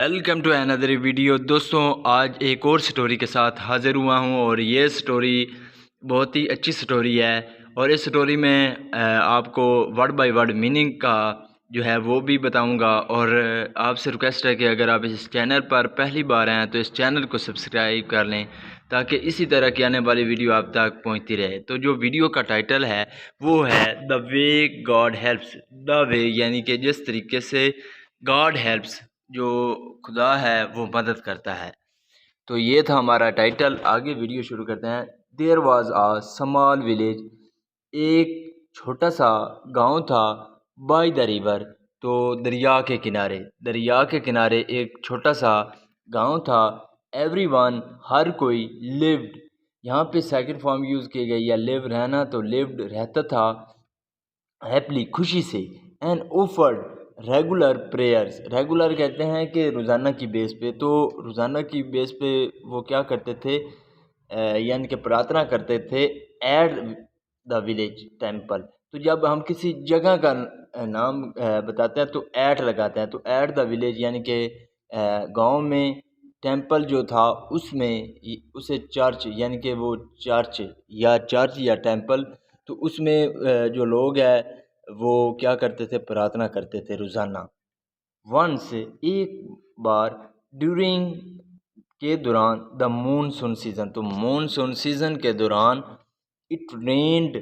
Welcome to another video. दोस्तों, आज एक और स्टोरी के साथ हाज़िर हुआ हूँ और ये स्टोरी बहुत ही अच्छी स्टोरी है। और इस स्टोरी में आपको वर्ड बाय वर्ड मीनिंग का जो है वो भी बताऊंगा। और आपसे रिक्वेस्ट है कि अगर आप इस चैनल पर पहली बार आए तो इस चैनल को सब्सक्राइब कर लें ताकि इसी तरह की आने वाली वीडियो आप तक पहुँचती रहे। तो जो वीडियो का टाइटल है वो है the way God helps. The way यानी कि जिस तरीके से गॉड हेल्प्स, जो खुदा है वो मदद करता है। तो ये था हमारा टाइटल। आगे वीडियो शुरू करते हैं। There was a small village. एक छोटा सा गांव था। बाय द रिवर, तो दरिया के किनारे। दरिया के किनारे एक छोटा सा गांव था। एवरीवन, हर कोई। लिव्ड, यहाँ पे सेकंड फॉर्म यूज़ की गई है। लिव रहना, तो लिव्ड रहता था। हैप्पली, खुशी से। And offered regular prayers. Regular कहते हैं कि रोज़ाना की बेस पे। तो रोज़ाना की बेस पे वो क्या करते थे, यानी कि प्रार्थना करते थे एट द विलेज टेम्पल। तो जब हम किसी जगह का नाम बताते हैं तो ऐट लगाते हैं। तो ऐट द विलेज यानी कि गांव में टेम्पल जो था उसमें उसे चर्च, यानी कि वो चर्च या टेम्पल। तो उसमें जो लोग हैं वो क्या करते थे, प्रार्थना करते थे रोज़ाना। वंस, एक बार। ड्यूरिंग, के दौरान। द मूनसून सीज़न, तो मूनसून सीज़न के दौरान। It rained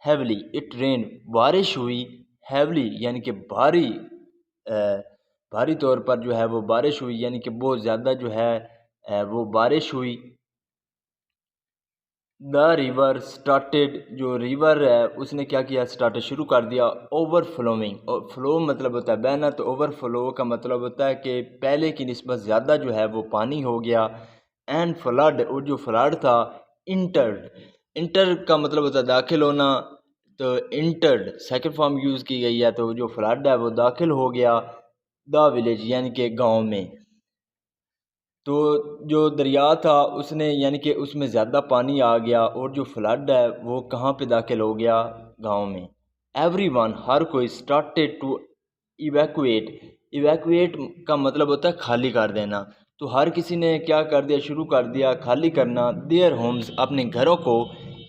heavily, it rain, बारिश हुई। हैवली यानी कि भारी, भारी तौर पर जो है वो बारिश हुई, यानी कि बहुत ज़्यादा जो है वो बारिश हुई। द रिवर स्टार्टेड, जो रिवर है उसने क्या किया, स्टार्टेड, शुरू कर दिया। ओवरफ्लोइंग, और फ्लो मतलब होता है बहना, तो ओवरफ्लो का मतलब होता है कि पहले की निस्बत ज़्यादा जो है वो पानी हो गया। एंड फ्लड, और जो फ्लड था। इंटर्ड, इंटर का मतलब होता है दाखिल होना। तो इंटर्ड सेकंड फॉर्म यूज़ की गई है। तो जो फ्लड है वो दाखिल हो गया द विलेज यानी कि गाँव में। तो जो दरिया था उसने, यानी कि उसमें ज़्यादा पानी आ गया, और जो फ्लड है वो कहाँ पे दाखिल हो गया, गांव में। एवरीवन, हर कोई। स्टार्टेड टू इवैक्यूएट, इवैक्यूएट का मतलब होता है खाली कर देना। तो हर किसी ने क्या कर दिया, शुरू कर दिया खाली करना देयर होम्स, अपने घरों को।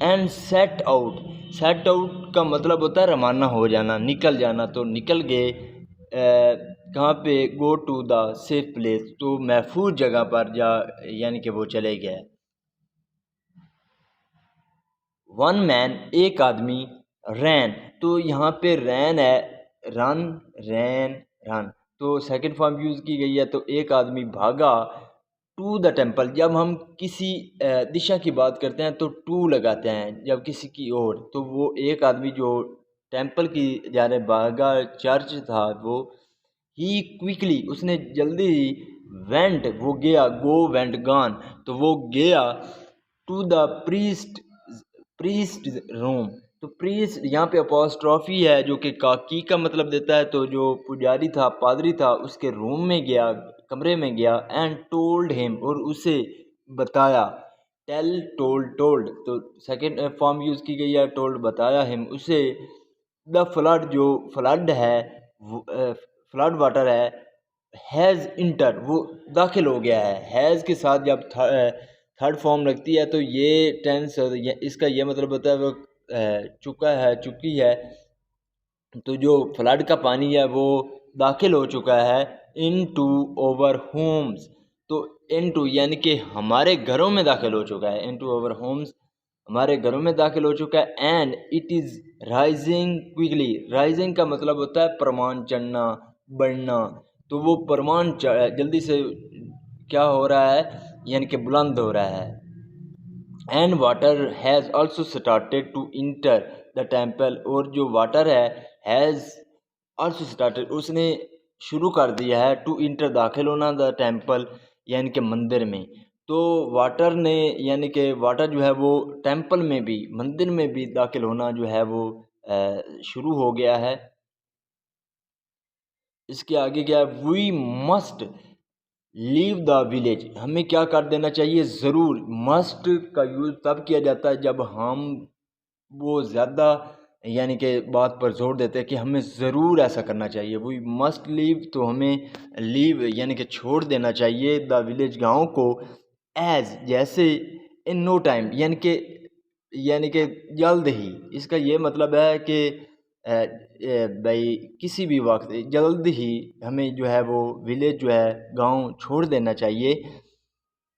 And set out, set out का मतलब होता है रवाना हो जाना, निकल जाना। तो निकल गए कहाँ पे, go to the safe place, तो महफूज जगह पर जा, यानी कि वो चले गए। वन मैन, एक आदमी। रैन, तो यहाँ पे रैन है, रन, रैन, रन। तो सेकंड फॉर्म यूज़ की गई है। तो एक आदमी भागा टू द टेम्पल। जब हम किसी दिशा की बात करते हैं तो टू लगाते हैं, जब किसी की ओर। तो वो एक आदमी जो टेम्पल की जा रहे भागा, चर्च था वो। ही क्विकली, उसने जल्दी ही। वेंट, वो गया। गो, वेंट, गॉन, तो वो गया टू द प्रीस्ट रूम। तो प्रीस्ट यहाँ पे अपोस्ट्रॉफी है जो कि की का मतलब देता है। तो जो पुजारी था, पादरी था, उसके रूम में गया, कमरे में गया। एंड टोल्ड हिम, और उसे बताया। टेल, टोल्ड, टोल्ड, तो सेकंड फॉर्म यूज़ की गई है। टोल्ड, बताया। हिम, उसे। द फ्लड, जो फ्लड है, फ्लड वाटर है। हैज़ इंटर, वो दाखिल हो गया है। हैज़ के साथ जब थर्ड फॉर्म लगती है तो ये टेंस, इसका ये मतलब होता है वो चुका है, चुकी है। तो जो फ्लड का पानी है वो दाखिल हो चुका है इन टू ओवर होम्स। तो इन टू यानी कि हमारे घरों में दाखिल हो चुका है। इन टू ओवर होम्स, हमारे घरों में दाखिल हो चुका है। And it is rising quickly, rising का मतलब होता है परवान चढ़ना, बढ़ना। तो वो परवान जल्दी से क्या हो रहा है, यानी कि बुलंद हो रहा है। And water has also started to enter the temple, और जो वाटर है, हैज़ ऑल्सो स्टार्टेड, उसने शुरू कर दिया है, टू इंटर, दाखिल होना, द टेम्पल यानी कि मंदिर में। तो वाटर ने, यानी कि वाटर जो है वो टेम्पल में भी, मंदिर में भी दाखिल होना जो है वो शुरू हो गया है। इसके आगे क्या है, we must leave the village, हमें क्या कर देना चाहिए, ज़रूर। मस्ट का यूज़ तब किया जाता है जब हम वो ज़्यादा यानी कि बात पर जोर देते हैं कि हमें ज़रूर ऐसा करना चाहिए। वी मस्ट लीव, तो हमें लीव यानी कि छोड़ देना चाहिए द विलेज, गाँव को, एज़ जैसे, इन नो टाइम यानी कि जल्द ही। इसका ये मतलब है कि भाई किसी भी वक्त जल्द ही हमें जो है वो विलेज जो है गांव छोड़ देना चाहिए।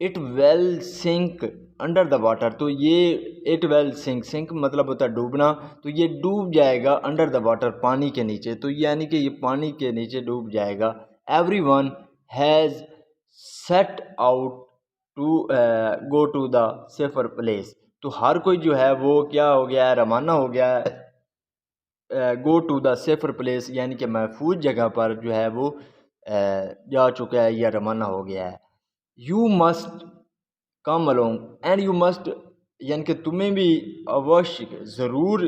It will sink under the water, तो ये इट वेल सिंक मतलब होता है डूबना, तो ये डूब जाएगा अंडर द वाटर, पानी के नीचे, तो यानी कि ये पानी के नीचे डूब जाएगा। Everyone has set out to go to the safer place, तो हर कोई जो है वो क्या हो गया है, रवाना हो गया है go to the safer place, यानी कि महफूज जगह पर जो है वो जा चुका है या रवाना हो गया है। You must come along and you must, यानी कि तुम्हें भी अवश्य ज़रूर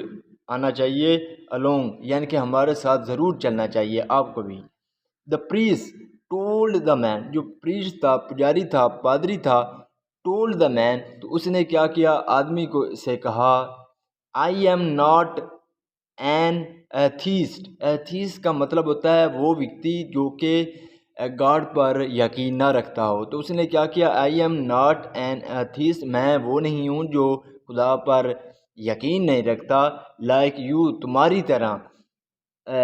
आना चाहिए, अलोंग यानी कि हमारे साथ ज़रूर चलना चाहिए आपको भी। The priest told the man, जो प्रीस्ट था, पुजारी था, पादरी था, टोल्ड द मैन, तो उसने क्या किया, आदमी को से कहा, I am not an atheist. Atheist का मतलब होता है वो व्यक्ति जो कि गॉड पर यकीन ना रखता हो। तो उसने क्या किया, I am not an atheist, मैं वो नहीं हूँ जो खुदा पर यकीन नहीं रखता, लाइक यू, तुम्हारी तरह,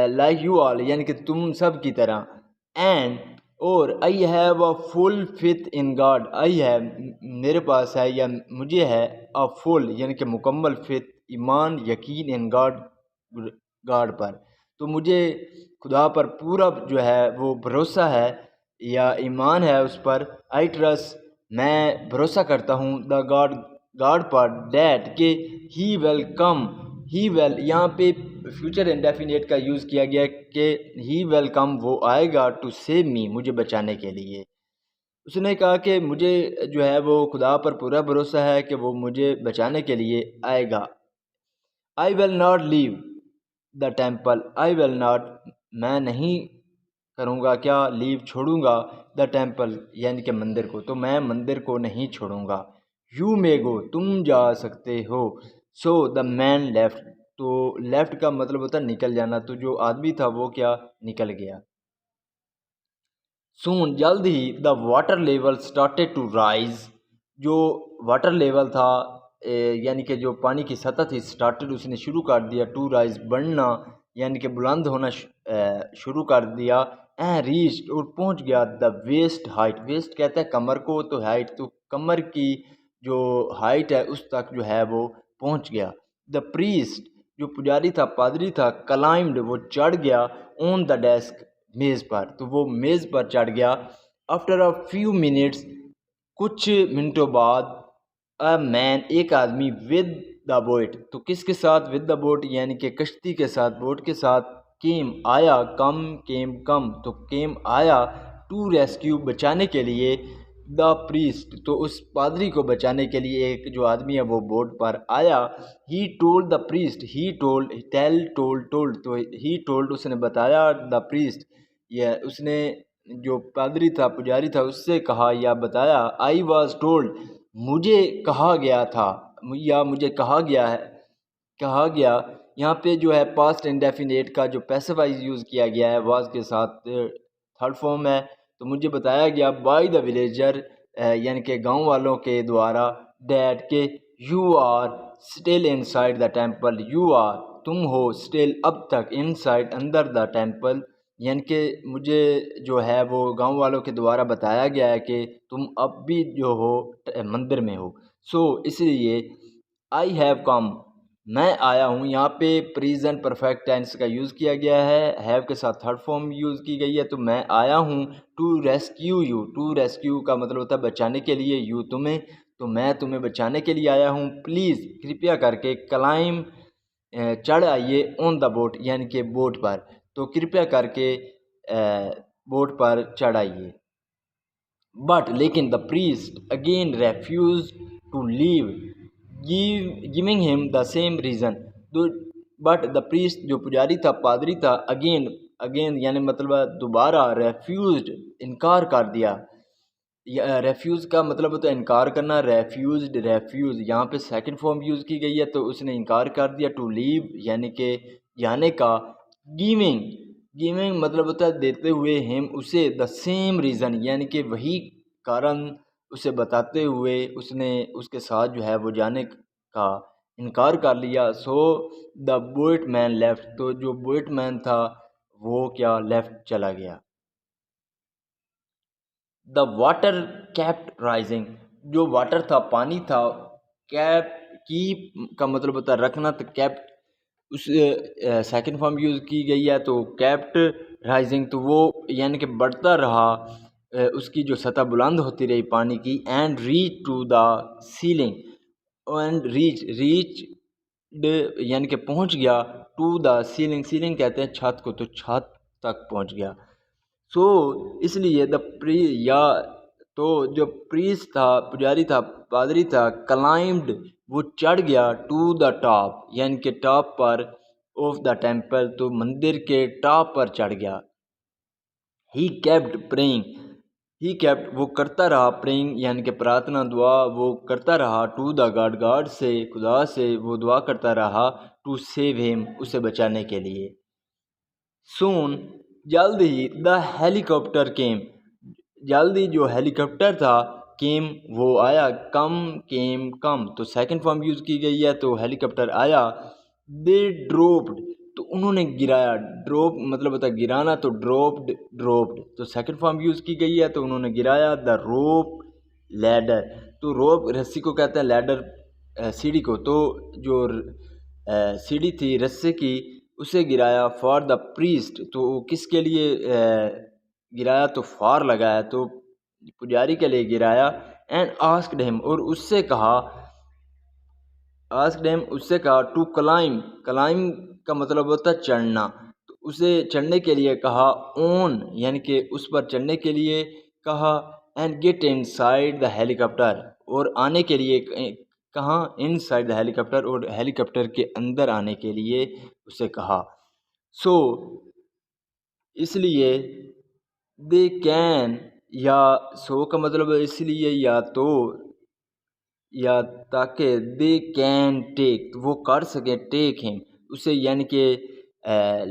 लाइक यू ऑल यानी कि तुम सब की तरह, एंड और I have a full faith in God, I है मेरे पास है या मुझे है, अ फुल यानी कि मुकम्मल फेथ, ईमान, यकीन, इन गॉड, गॉड पर, तो मुझे खुदा पर पूरा जो है वो भरोसा है या ईमान है उस पर। आई ट्रस्ट, मैं भरोसा करता हूँ, द गॉड, गॉड पर, डैट के he will come, he will यहाँ पे फ्यूचर इंडेफिनिट का यूज़ किया गया कि ही विल कम, वो आएगा, टू सेव मी, मुझे बचाने के लिए। उसने कहा कि मुझे जो है वो खुदा पर पूरा भरोसा है कि वो मुझे बचाने के लिए आएगा। I will not leave the temple, I will not, मैं नहीं करूँगा क्या, लीव छोड़ूंगा, द टेम्पल यानी कि मंदिर को, तो मैं मंदिर को नहीं छोड़ूंगा। यू मे गो, तुम जा सकते हो। सो द मैन लेफ्ट, तो लेफ्ट का मतलब होता है निकल जाना, तो जो आदमी था वो क्या, निकल गया। सून, जल्द ही, the water level started to rise, जो वाटर लेवल था यानी कि जो पानी की सतह थी, स्टार्टेड उसने शुरू कर दिया, टू राइज बढ़ना यानी कि बुलंद होना शुरू कर दिया, एंड रीच्ड और पहुंच गया, द वेस्ट हाइट, वेस्ट कहते हैं कमर को, तो हाइट तो कमर की जो हाइट है उस तक जो है वो पहुंच गया। द प्रीस्ट, जो पुजारी था, पादरी था, क्लाइम्ड, वो चढ़ गया, ऑन द डेस्क, मेज़ पर, तो वो मेज़ पर चढ़ गया। आफ्टर अ फ्यू मिनट्स, कुछ मिनटों बाद, अ मैन, एक आदमी, विद द बोट, तो किसके साथ, विद द बोट यानी कि कश्ती के साथ, बोट के साथ, केम आया, कम केम कम, तो केम आया, टू रेस्क्यू बचाने के लिए, द प्रीस्ट, तो उस पादरी को बचाने के लिए एक जो आदमी है वो बोट पर आया। He told the priest, he told, tell, told, तो ही टोल्ड उसने बताया, द प्रीस्ट, यह उसने जो पादरी था, पुजारी था, उससे कहा या बताया, आई वॉज टोल्ड, मुझे कहा गया था या मुझे कहा गया है, कहा गया, यहाँ पे जो है पास्ट इंडेफिनेट का जो पैसिव वॉइस यूज़ किया गया है वाज के साथ, थर्ड फॉर्म है, तो मुझे बताया गया बाय द विलेजर, यानी कि गांव वालों के द्वारा, डैट के you are still inside the temple, you are, तुम हो, स्टिल अब तक, इनसाइड अंदर, द टेम्पल यानी कि मुझे जो है वो गांव वालों के द्वारा बताया गया है कि तुम अब भी जो हो मंदिर में हो। सो इसलिए आई हैव कम, मैं आया हूँ, यहाँ पे प्रेजेंट परफेक्ट टेंस का यूज़ किया गया है, हैव के साथ थर्ड फॉर्म यूज़ की गई है, तो मैं आया हूँ, to rescue you, to rescue का मतलब होता है बचाने के लिए, यू तुम्हें, तो मैं तुम्हें बचाने के लिए आया हूँ। प्लीज़, कृपया करके, क्लाइम चढ़ आइए, ऑन द बोट यानी कि बोट पर, तो कृपया करके बोट पर चढ़ आइए। बट लेकिन, the priest again refuse to leave, giving him the same reason, but the priest, जो पुजारी था, पादरी था, अगेन, अगेन यानी मतलब दोबारा, रेफ्यूज्ड, इनकार कर दिया, रेफ्यूज़ का मतलब होता है इनकार करना। रेफ्यूज़ यहाँ पे सेकंड फॉर्म यूज़ की गई है, तो उसने इनकार कर दिया। टू लीव यानी कि जाने का। गिविंग गिविंग मतलब होता है देते हुए। हिम उसे, द सेम रीज़न यानी कि वही कारण उसे बताते हुए उसने उसके साथ जो है वो जाने का इनकार कर लिया। So the boat man left, तो जो बोट मैन था वो क्या लेफ्ट चला गया। द वाटर कैप्ट राइजिंग, जो वाटर था पानी था। कैप कीप का मतलब होता है रखना, तो कैप्ट उस सेकंड फॉर्म यूज़ की गई है, तो कैप्ट राइजिंग तो वो यानी कि बढ़ता रहा। उसकी जो सतह बुलंद होती रही पानी की। And reach to the ceiling, and reach यानी कि पहुंच गया। टू द सीलिंग, सीलिंग कहते हैं छत को, तो छत तक पहुंच गया। सो इसलिए द प्री या तो जो प्रीस था, पुजारी था, पादरी था, क्लाइम्ड वो चढ़ गया। टू द टॉप यानी कि टॉप पर, ऑफ द टेम्पल तो मंदिर के टॉप पर चढ़ गया। He kept praying, he kept वो करता रहा, प्रेइंग यानी कि प्रार्थना दुआ वो करता रहा। टू द गॉड, गॉड से खुदा से वो दुआ करता रहा। टू सेव हिम उसे बचाने के लिए। सून जल्द ही, द हेलीकॉप्टर केम, जल्द ही जो हेलीकॉप्टर था, केम वो आया। कम तो सेकंड फॉर्म यूज़ की गई है, तो हेलीकॉप्टर आया। दे ड्रोप्ड, तो उन्होंने गिराया। ड्रॉप मतलब होता है गिराना, तो ड्रोप्ड तो सेकंड फॉर्म यूज़ की गई है, तो उन्होंने गिराया। द रोप लैडर, तो रोप रस्सी को कहते हैं, लैडर सीढ़ी को। तो जो सीढ़ी थी रस्से की उसे गिराया। फॉर द प्रीस्ट, तो किसके लिए गिराया, तो फॉर लगाया, तो पुजारी के लिए गिराया। एंड आस्क्ड हिम, और उससे कहा, उससे कहा। टू क्लाइम, क्लाइम का मतलब होता है चढ़ना, तो उसे चढ़ने के लिए कहा। ऑन यानी कि उस पर चढ़ने के लिए कहा। And get inside the helicopter, और आने के लिए कहा। इनसाइड द हेलीकॉप्टर, और हेलीकॉप्टर के अंदर आने के लिए उसे कहा। सो इसलिए दे कैन, या सो का मतलब इसलिए या तो, या ताकि दे कैन टेक वो कर सकें, टेक हिम उसे यानी कि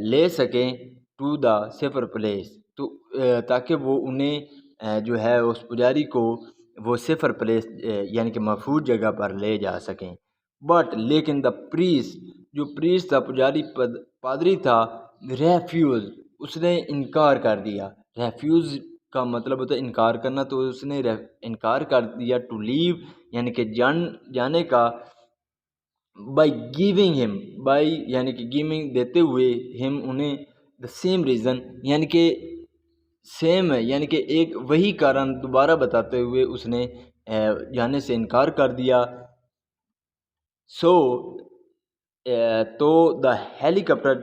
ले सकें। टू द सेफर प्लेस, तो ताकि वो उन्हें जो है उस पुजारी को वो सेफर प्लेस यानी कि महफूज जगह पर ले जा सकें। बट लेकिन द प्रीस, जो प्रीस था पुजारी पादरी था, रेफ्यूज उसने इनकार कर दिया। रेफ्यूज का मतलब होता है इनकार करना, तो उसने इनकार कर दिया। टू लीव यानी कि जाने का। बाई गिविंग हिम, बाई यानी कि गिविंग देते हुए, हिम उन्हें, द सेम रीज़न यानी कि सेम है यानी कि एक वही कारण दोबारा बताते हुए उसने जाने से इनकार कर दिया। सो तो द हेलीकॉप्टर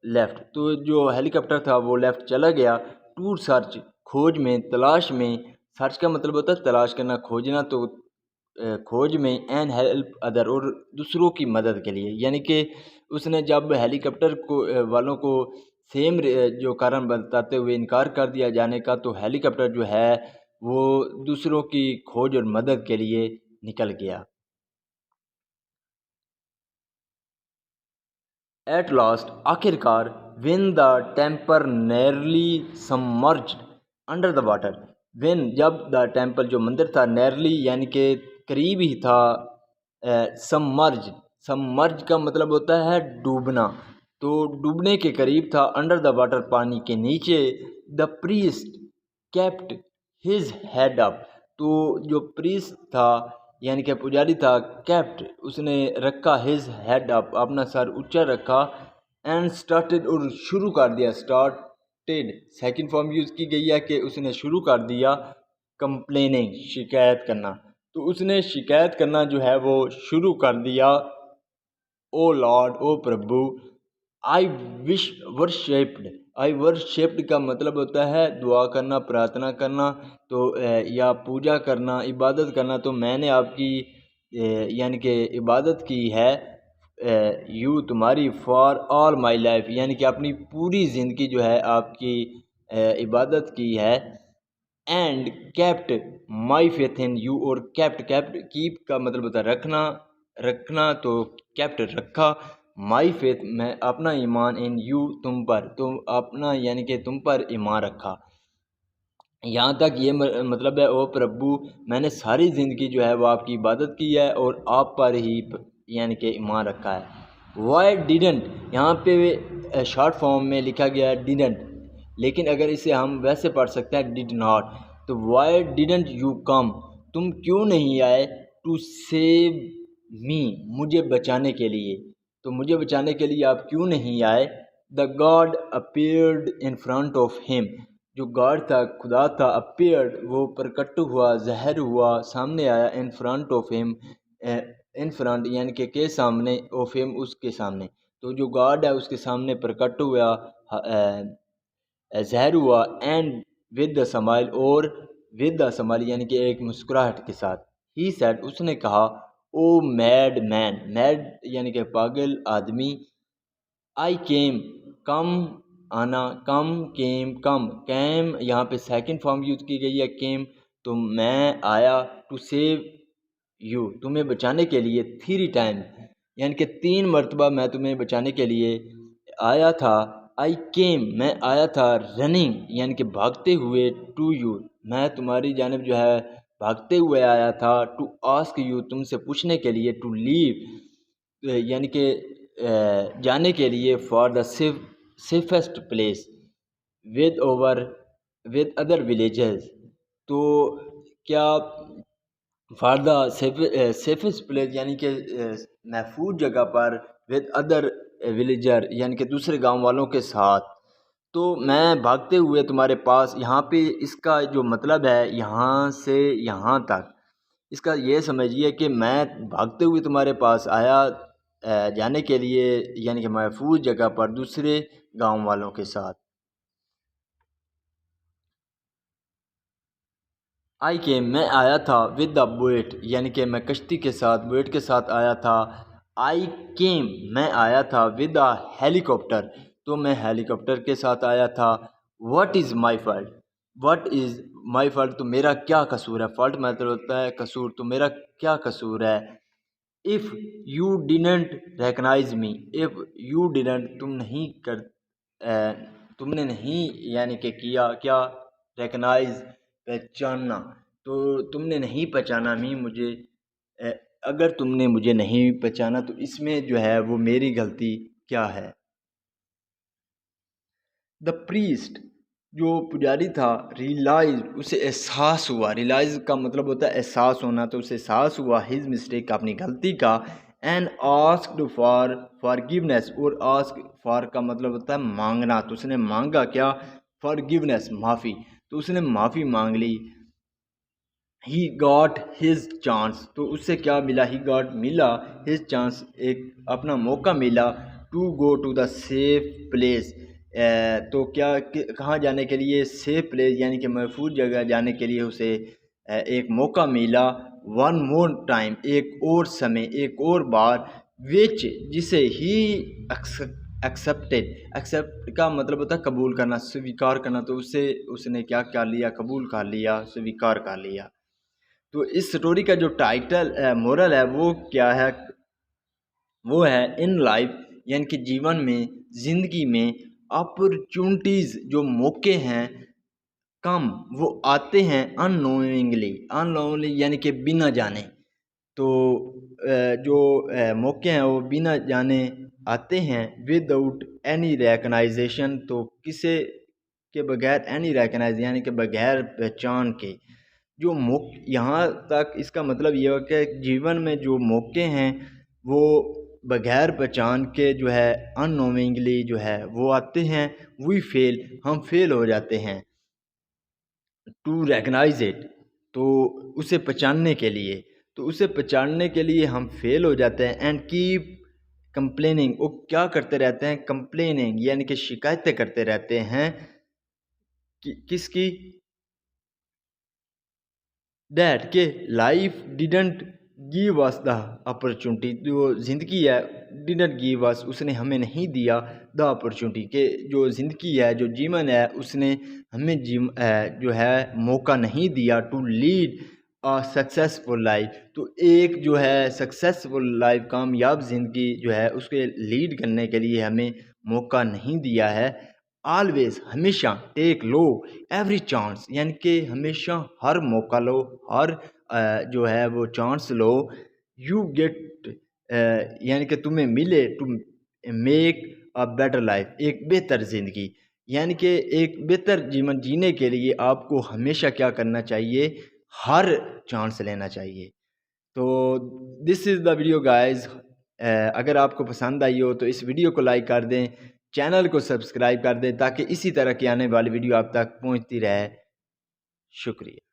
लेफ्ट, तो जो हेलीकॉप्टर था वो लेफ्ट चला गया। टू सर्च, खोज में, तलाश में। सर्च का मतलब होता है तलाश करना, खोजना, तो खोज में। एंड हेल्प अदर, और दूसरों की मदद के लिए। यानी कि उसने जब हेलीकॉप्टर को वालों को सेम जो कारण बताते हुए इनकार कर दिया जाने का, तो हेलीकॉप्टर जो है वो दूसरों की खोज और मदद के लिए निकल गया। एट लास्ट आखिरकार, when the temporarily submerged under the water, when जब द टेम्पल जो मंदिर था, nearly यानी कि करीब ही था। सबमर्ज का मतलब होता है डूबना, तो डूबने के करीब था। अंडर द वाटर पानी के नीचे। The priest kept his head up, तो जो प्रीस्ट था यानी कि पुजारी था, केप्ट उसने रखा, हिज हेड अप अपना सर ऊंचा रखा। एंड स्टार्टेड और शुरू कर दिया। स्टार्टेड सेकंड फॉर्म यूज़ की गई है कि उसने शुरू कर दिया। कंप्लेनिंग शिकायत करना, तो उसने शिकायत करना जो है वो शुरू कर दिया। ओ लॉर्ड, ओ प्रभु, I wish worshipped, I worshipped का मतलब होता है दुआ करना, प्रार्थना करना, तो या पूजा करना, इबादत करना। तो मैंने आपकी यानी कि इबादत की है। यू तुम्हारी, फॉर ऑल माई लाइफ यानी कि अपनी पूरी ज़िंदगी जो है आपकी इबादत की है। And kept my faith in you, और केप्ट कीप का मतलब होता है रखना, तो केप्ट रखा, माई फेथ मैं अपना ईमान, इन यू तुम पर, तुम अपना यानी कि तुम पर ईमान रखा। यहाँ तक ये मतलब है, ओ प्रभु मैंने सारी ज़िंदगी जो है वो आपकी इबादत की है और आप पर ही यानी कि ईमान रखा है। वाई डिडेंट यहाँ पे शॉर्ट फॉर्म में लिखा गया है डिडेंट, लेकिन अगर इसे हम वैसे पढ़ सकते हैं डिड नॉट। तो वाई डिडेंट यू कम, तुम क्यों नहीं आए, टू सेव मी, मुझे बचाने के लिए, तो मुझे बचाने के लिए आप क्यों नहीं आए। The God appeared in front of him, जो गॉड था, खुदा था, अपीयर्ड वो प्रकट हुआ, ज़ाहिर हुआ, सामने आया, in front of him, in front यानी के सामने, ऑफ हिम उसके सामने, तो जो गॉड है उसके सामने प्रकट हुआ, ज़ाहिर हुआ, एंड विद द स्माइल, और विद द स्माइल यानी कि एक मुस्कुराहट के साथ। ही सेड उसने कहा, ओ मैड मैन, मैड यानी कि पागल आदमी, आई केम कम आना, कम केम कम, कैम यहाँ पे सेकंड फॉर्म यूज़ की गई है केम, तो मैं आया, टू सेव यू तुम्हें बचाने के लिए, 3 टाइम यानी कि 3 मरतबा मैं तुम्हें बचाने के लिए आया था। आई केम मैं आया था, रनिंग यानी कि भागते हुए, टू यू मैं तुम्हारी जानिब जो है भागते हुए आया था, टू आस्क यू तुमसे पूछने के लिए, टू लीव यानी कि जाने के लिए, for the safest place with other villages, तो क्या फॉर द सेफेस्ट प्लेस यानी कि महफूज जगह पर, विद अदर विलेजर यानी कि दूसरे गांव वालों के साथ, तो मैं भागते हुए तुम्हारे पास। यहाँ पे इसका जो मतलब है यहाँ से यहाँ तक, इसका ये समझिए कि मैं भागते हुए तुम्हारे पास आया जाने के लिए यानी कि महफूज जगह पर दूसरे गांव वालों के साथ। आई केम मैं आया था, विद द बोट यानी कि मैं कश्ती के साथ, बोट के साथ आया था। आई केम मैं आया था, विद द हेलीकॉप्टर, तो मैं हेलीकॉप्टर के साथ आया था। What is my fault, what is my fault, तो मेरा क्या कसूर है, फॉल्ट मतलब होता है कसूर, तो मेरा क्या कसूर है। If you didn't recognise me, if you didn't तुम नहीं कर तुमने नहीं यानी कि किया क्या, रिकग्नाइज पहचानना, तो तुमने नहीं पहचाना मी मुझे, अ, अगर तुमने मुझे नहीं पहचाना तो इसमें जो है वो मेरी गलती क्या है। द प्रीस्ट जो पुजारी था, रियलाइज उसे एहसास हुआ, रियलाइज का मतलब होता है एहसास होना, तो उसे एहसास हुआ हिज मिस्टेक अपनी गलती का, एंड आस्क्ड फॉर फॉरगिवनेस, और आस्क फॉर का मतलब होता है मांगना, तो उसने मांगा क्या, फॉरगिवनेस माफ़ी, तो उसने माफ़ी मांग ली। ही गॉट हिज चांस, तो उससे क्या मिला, ही गॉट मिला, हिज चांस एक अपना मौका मिला, to go to the safe place, तो क्या कहाँ जाने के लिए, सेफ प्लेस यानी कि महफूज जगह जाने के लिए उसे एक मौका मिला। वन मोर टाइम एक और समय, एक और बार, विच जिसे ही एक्सेप्ट का मतलब होता है कबूल करना, स्वीकार करना, तो उससे उसने क्या कर लिया, कबूल कर लिया, स्वीकार कर लिया। तो इस स्टोरी का जो टाइटल मोरल है वो क्या है, वो है इन लाइफ यानी कि जीवन में, ज़िंदगी में, अपॉर्चुनिटीज़ जो मौके हैं कम, वो आते हैं अननोइंगली यानी कि बिना जाने, तो जो मौके हैं वो बिना जाने आते हैं, विदाउट एनी रिकग्नाइजेशन, तो किसे के बगैर, एनी रिकग्नाइज यानी कि बगैर पहचान के, जो यहाँ तक इसका मतलब ये है कि जीवन में जो मौके हैं वो बगैर पहचान के जो है अननोइंगली जो है वो आते हैं, वी फेल हम फेल हो जाते हैं, टू रिकग्नाइज इट, तो उसे पहचानने के लिए, तो उसे पहचानने के लिए हम फेल हो जाते हैं। एंड कीप कंप्लेनिंग, वो क्या करते रहते हैं, कंप्लेनिंग यानी कि शिकायतें करते रहते हैं किसकी, दैट के life didn't give us the opportunity, जो ज़िंदगी है डिडंट गिव अस उसने हमें नहीं दिया, द अपॉर्चुनिटी के जो ज़िंदगी है, जो जीवन है, उसने हमें जो है मौका नहीं दिया टू लीड सक्सेसफुल लाइफ। तो एक जो है सक्सेसफुल लाइफ, कामयाब ज़िंदगी जो है उसके लीड करने के लिए हमें मौका नहीं दिया है। ऑलवेज, हमेशा टेक लो एवरी चांस, यानी कि हमेशा हर मौका लो, हर जो है वो चांस लो। यू गेट यानी कि तुम्हें मिले to make a better life, एक बेहतर ज़िंदगी। यानी कि एक बेहतर जीवन जीने के लिए आपको हमेशा क्या करना चाहिए, हर चांस लेना चाहिए। तो this is the video guys. अगर आपको पसंद आई हो तो इस वीडियो को लाइक कर दें, चैनल को सब्सक्राइब कर दें ताकि इसी तरह की आने वाली वीडियो आप तक पहुंचती रहे। शुक्रिया।